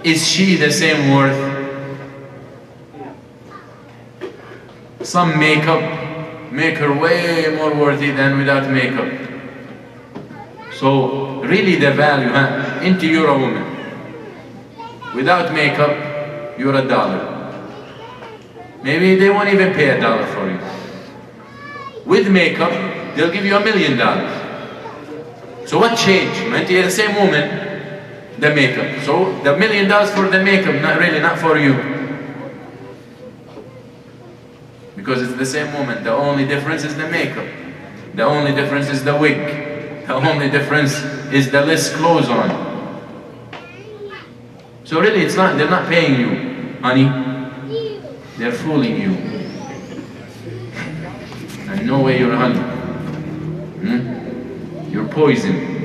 Is she the same worth? Some makeup make her way more worthy than without makeup. So really the value, into you're a woman. Without makeup, you're $1. Maybe they won't even pay $1 for you. With makeup, they'll give you $1 million. So what changed? You're the same woman, the makeup. So the $1 million for the makeup, not for you. Because it's the same woman. The only difference is the makeup. The only difference is the wig. The only difference is the less clothes on. So really they're not paying you, honey. They're fooling you. And no way you're honey. You're poison.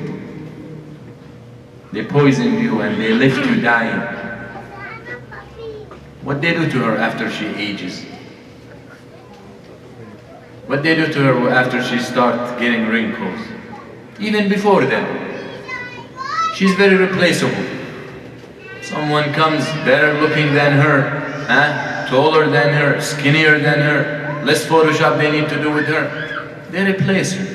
They poisoned you and they left you dying. What they do to her after she ages? What they do to her after she starts getting wrinkles? Even before then, she's very replaceable. Someone comes better looking than her, taller than her, skinnier than her, less Photoshop they need to do with her. They replace her.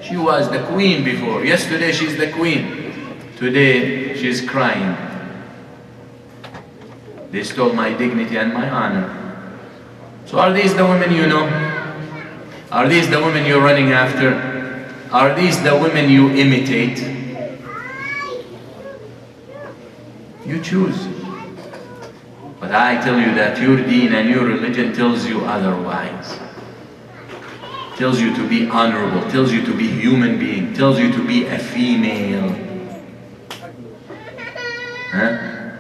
She was the queen before. Yesterday she's the queen. Today she's crying. They stole my dignity and my honor. So are these the women you know? Are these the women you're running after? Are these the women you imitate? You choose. But But I tell you that your deen and your religion tells you otherwise. Tells you to be honorable, tells you to be human being, tells you to be a female.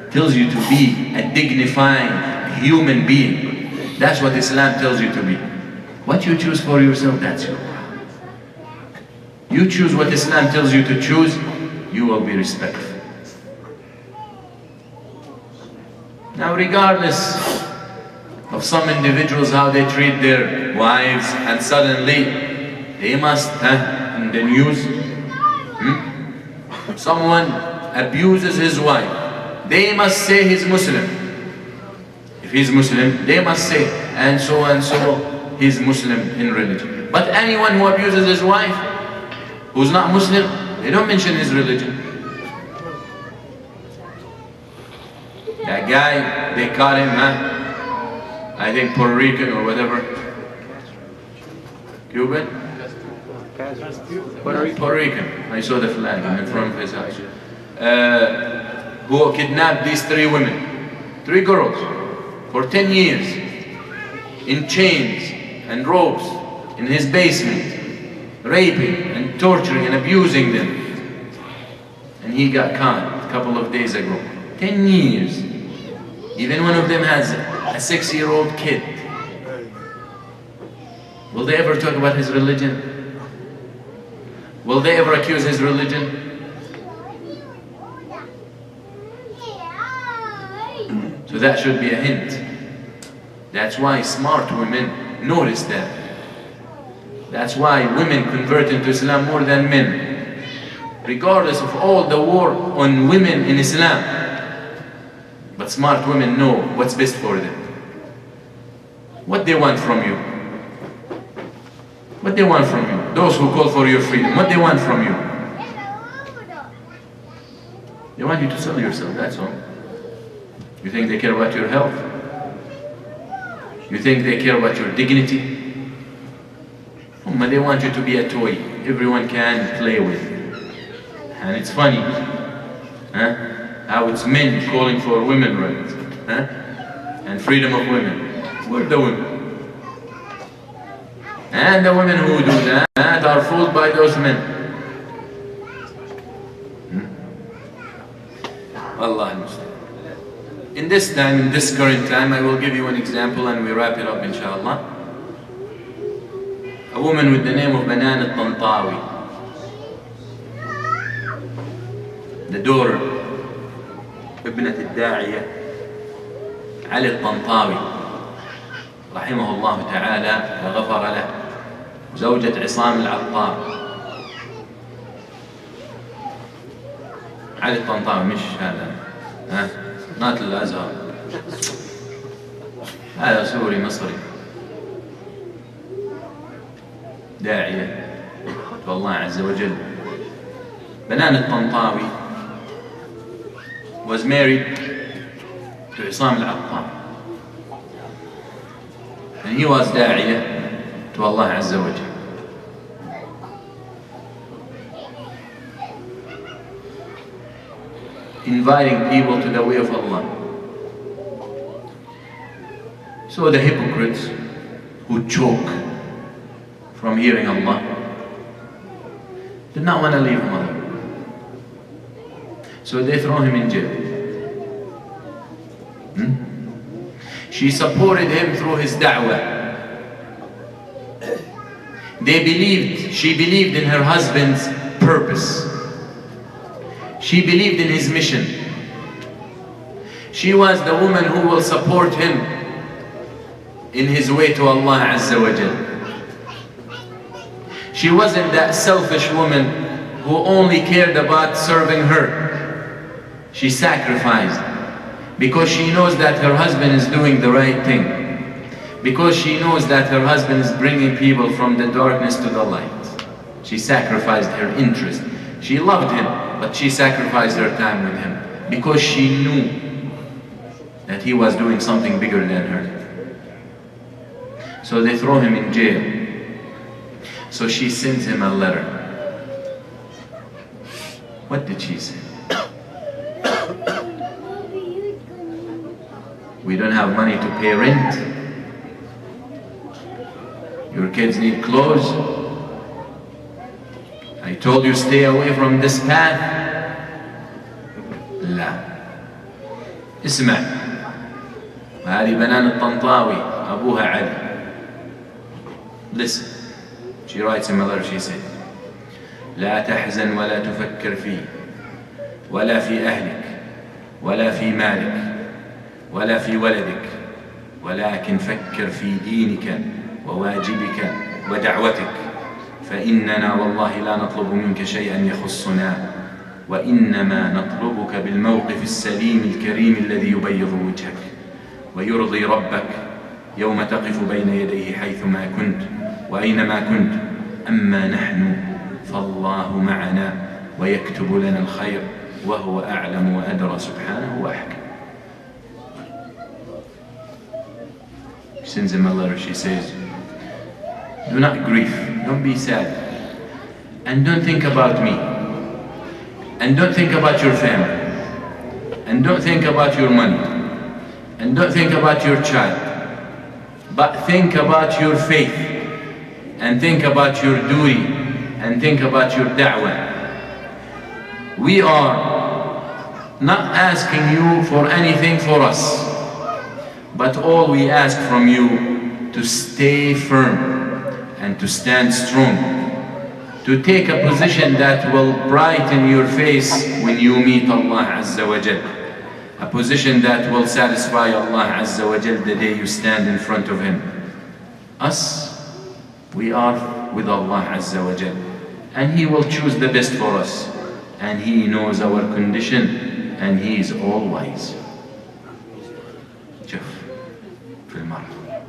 Tells you to be a dignified human being. That's what Islam tells you to be. What you choose for yourself, that's your problem. You choose what Islam tells you to choose, you will be respectful. Now, regardless of some individuals, how they treat their wives, and suddenly they must, in the news, someone abuses his wife, they must say he's Muslim. If he's Muslim, they must say, and so he's Muslim in religion. But anyone who abuses his wife, who's not Muslim, they don't mention his religion. That guy, they caught him, I think Puerto Rican or whatever. Cuban? Puerto Rican. I saw the flag in front of his house. Who kidnapped these 3 women, 3 girls, for 10 years, in chains and ropes, in his basement, raping and torturing and abusing them. And he got caught a couple of days ago. 10 years. Even one of them has a 6-year-old kid. Will they ever talk about his religion? Will they ever accuse his religion? So that should be a hint. That's why smart women notice that. That's why women convert into Islam more than men. Regardless of all the war on women in Islam. But smart women know what's best for them. What they want from you. What they want from you. Those who call for your freedom, what they want from you. They want you to sell yourself, that's all. You think they care about your health? You think they care about your dignity? They want you to be a toy everyone can play with. And it's funny, how it's men calling for women's rights, and freedom of women. Where are the women? And the women who do that are fooled by those men. Allah Muslim. In this time, in this current time, I will give you an example and we wrap it up inshallah. A woman with the name of Banan al-Tantawi, the daughter ابنة الداعية علي الطنطاوي رحمه الله تعالى وغفر له، زوجة عصام العطار. علي الطنطاوي مش هذا، نات الأزهر، هذا سوري مصري داعية والله عز وجل. بنان الطنطاوي was married to Isam al-Attar, and he was da'iyah to Allah Azza wa Jal. Inviting people to the way of Allah. So the hypocrites who choke from hearing Allah did not want to leave him alone. So they throw him in jail. She supported him through his da'wah. She believed in her husband's purpose. She believed in his mission. She was the woman who will support him in his way to Allah Azza wa Jal. She wasn't that selfish woman who only cared about serving her. She sacrificed because she knows that her husband is doing the right thing, because she knows that her husband is bringing people from the darkness to the light. She sacrificed her interest. She loved him, but she sacrificed her time with him because she knew that he was doing something bigger than her. So they throw him in jail. So she sends him a letter. What did she say? We don't have money to pay rent. Your kids need clothes. I told you stay away from this path. لا. اسمع. هذه بنان الطنطاوي أبوها علي. Listen. She writes in a letter, she said, لا تحزن ولا تفكر فيه ولا في أهلك ولا في مالك ولا في ولدك ولكن فكر في دينك وواجبك ودعوتك فإننا والله لا نطلب منك شيئا يخصنا وإنما نطلبك بالموقف السليم الكريم الذي يبيض وجهك ويرضي ربك يوم تقف بين يديه حيثما كنت وأينما كنت أما نحن فالله معنا ويكتب لنا الخير وهو أعلم وأدرى سبحانه وأحكم. She sends him a letter. She says, do not grieve, don't be sad, and don't think about me, and don't think about your family, and don't think about your money, and don't think about your child, but think about your faith, and think about your duty, and think about your da'wah. We are not asking you for anything for us, but all we ask from you to stay firm and to stand strong, to take a position that will brighten your face when you meet Allah Azza wa Jal, a position that will satisfy Allah Azza wa Jal the day you stand in front of Him. Us, we are with Allah Azza wa Jal, and He will choose the best for us, and He knows our condition, and He is all wise. شوف في المرأة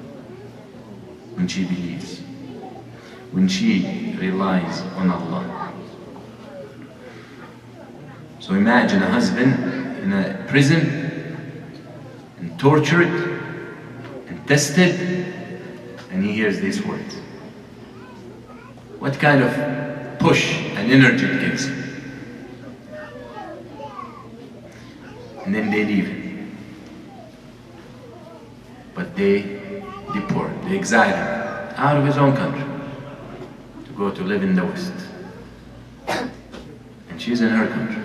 when she believes, when she relies on Allah. So imagine a husband in a prison and tortured and tested, and he hears these words. What kind of push and energy it gives him? And then they leave him. But they deport, they exile him out of his own country to go to live in the West. And she's in her country.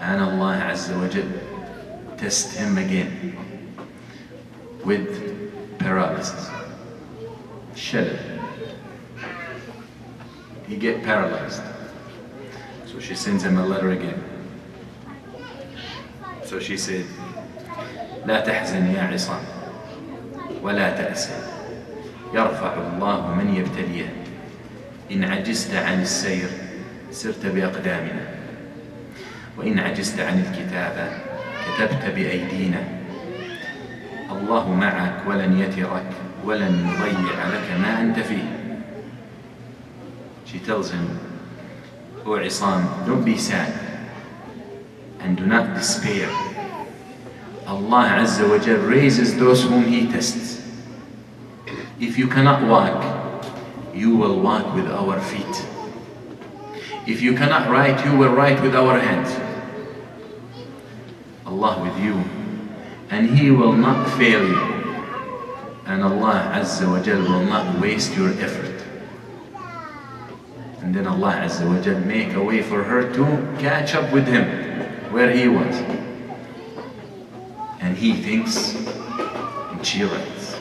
And Allah Azza wa Jal tests him again with paralysis. Shalal. He get paralyzed. So she sends him a letter again. So she said, لا تحزن يا عصام ولا تأسى يرفع الله من يبتليه إن عجزت عن السير سرت بأقدامنا وإن عجزت عن الكتابة كتبت بأيدينا الله معك ولن يترك ولن يضيع لك ما أنت فيه. She tells him, O Isam, don't be sad and do not despair. Allah Azza wa Jal raises those whom He tests. If you cannot walk, you will walk with our feet. If you cannot write, you will write with our hands. Allah with you, and He will not fail you, and Allah Azza wa Jal will not waste your effort. And then Allah Azza wa Jal make a way for her to catch up with him where he was. And he thinks and she writes.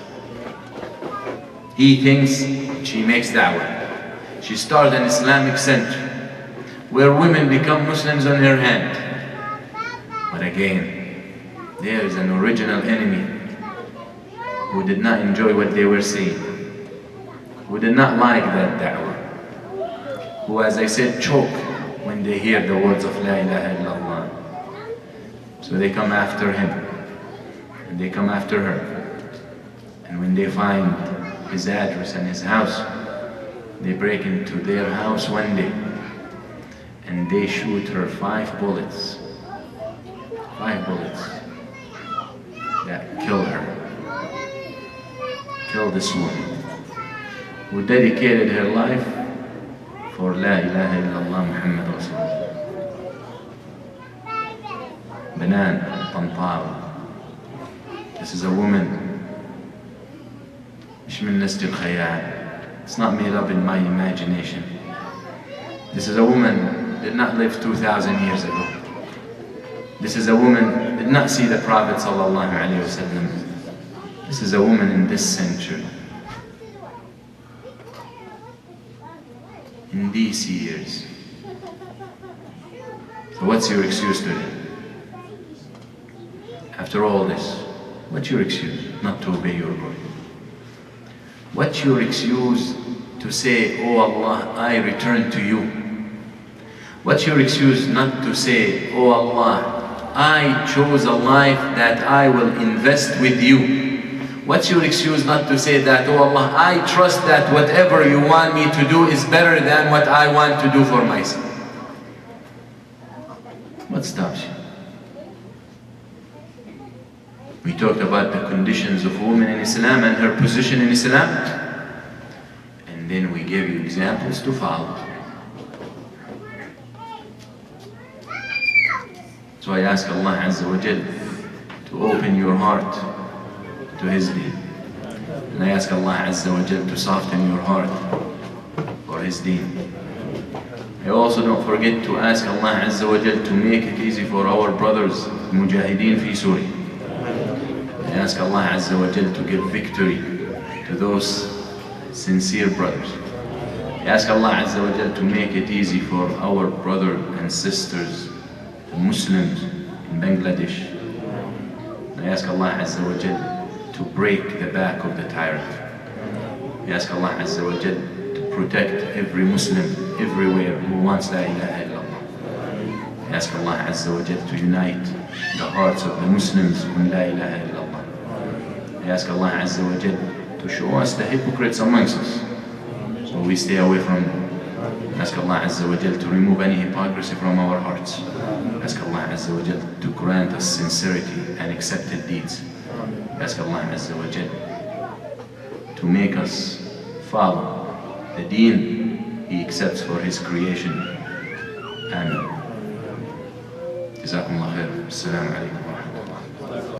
He thinks and she makes da'wah. She starts an Islamic center where women become Muslims on her hand. But again, there is an original enemy who did not enjoy what they were saying, who did not like that da'wah, who, as I said, choke when they hear the words of La ilaha illallah. So they come after him, and they come after her. And when they find his address and his house, they break into their house one day, and they shoot her 5 bullets. 5 bullets that kill her. Kill this woman who dedicated her life for La ilaha illallah Muhammad Rasulullah. بنان طنطاوي This is a woman. مش من نسج الخيال. It's not made up in my imagination. This is a woman that did not live 2,000 years ago. This is a woman that did not see the Prophet sallallahu alaihi wasallam. This is a woman in this century. In these years. So what's your excuse today? After all this, what's your excuse not to obey your Lord? What's your excuse to say, oh Allah, I return to you? What's your excuse not to say, oh Allah, I chose a life that I will invest with you? What's your excuse not to say that, oh Allah, I trust that whatever you want me to do is better than what I want to do for myself? What stops you? We talked about the conditions of a woman in Islam and her position in Islam, and then we gave you examples to follow. So I ask Allah Azza wa Jal to open your heart to His deen. And I ask Allah Azza wa Jal to soften your heart for His deen. I also don't forget to ask Allah Azza wa Jal to make it easy for our brothers, Mujahideen fi Surya. I ask Allah Azza wa Jal to give victory to those sincere brothers. I ask Allah Azza wa Jal to make it easy for our brothers and sisters, the Muslims in Bangladesh. I ask Allah Azza wa Jal to break the back of the tyrant. I ask Allah Azza wa Jal to protect every Muslim everywhere who wants La ilaha illallah. I ask Allah Azza wa Jal to unite the hearts of the Muslims on La ilaha illallah. I ask Allah Azza wa Jal to show us the hypocrites amongst us, so we stay away from them. I ask Allah Azza wa Jal to remove any hypocrisy from our hearts. I ask Allah Azza wa Jal to grant us sincerity and accepted deeds. I ask Allah Azza wa Jal to make us follow the deen He accepts for His creation. Amen. Jazakumullah khair. Assalamu alaikum.